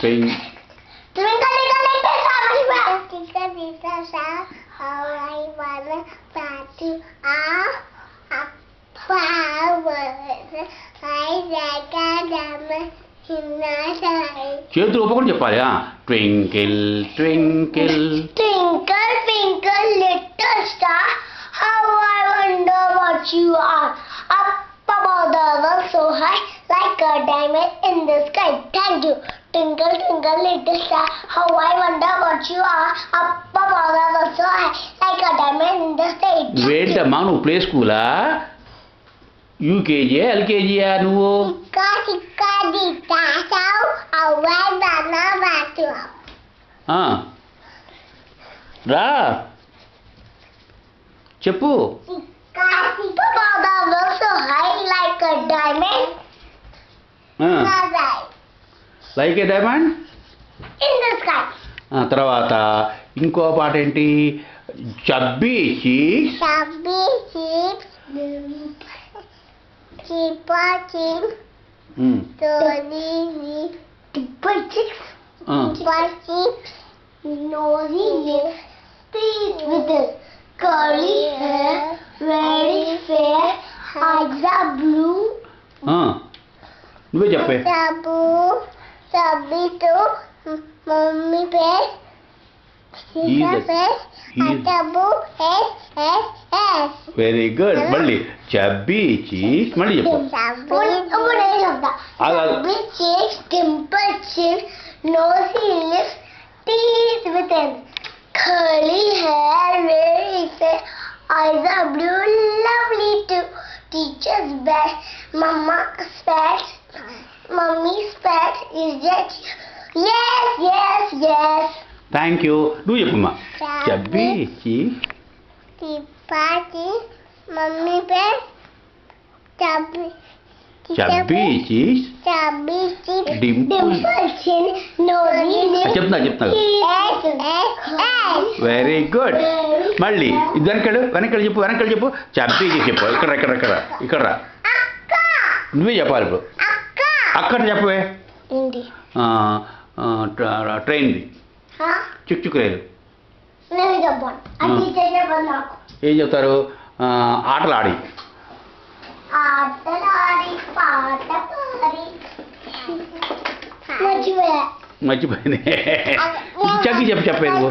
Twink. Twinkle little little star, how I wanna fly to a flowers. I like a diamond in the sky. చేతులు ఒప్పుకొని చెప్పాలి. Twinkle twinkle. Twinkle, twinkle, little star, how I wonder what you are. Up above the world so high, like a diamond in the sky. Thank you. Twinkle, twinkle, little star, how I wonder what you are. Up above the world so high, like a diamond in the sky. నువ్వేంటమ్మా నువ్వు play స్కూలా యూకేజీయా ఎల్కేజీయా నువ్వు? Chica, dita, sao, how I wanna what you are. రా చెప్పు. Up above the world so high, like a diamond in the sky. Like A diamond. In the sky. తర్వాత ఇంకో పాట ఏంటి? Chubby cheeks. Chubby cheeks, chipper cheeks, dirty dimple cheeks, chipper cheeks, nosy lips, teeth with a curly hair, very fair, eyes are blue, నువ్వే చెప్పే. chubby too, mummy face, sister face, taboo, S. Very good. మళ్ళీ chubby cheeks మళ్ళీ చెప్పు. Chubby cheeks, dimple chin, nosy lips, teeth with a curly hair, very fair, eyes are blue, lovely too. Teacher's best, mama's best, mummy's best, is that yes. Thank you. నువ్వు చెప్పమ్మా. Chubby cheeks. Chipper mummy best, chubby chubby cheeks. chubby cheeks, Dimple chin, nosy lips, చెప్తున్నా S. Very good. మళ్ళీ ఇది వెనకాల చెప్పు. Chubby చెప్పు. ఇక్కడ రా. అక్క నువ్వే చెప్పాలి ఇప్పుడు. అక్కడ చెప్పవే. ఏంటి ట్రైన్ది చుక్ రైలు. నేను చెప్పాను అది చెప్పాను నాకు. ఏం చెప్తారు? ఆటలాడి. ఆటలాడి పాట పాడి మర్చిపోయా. మర్చిపోయింది. చక్కి చెప్పేది.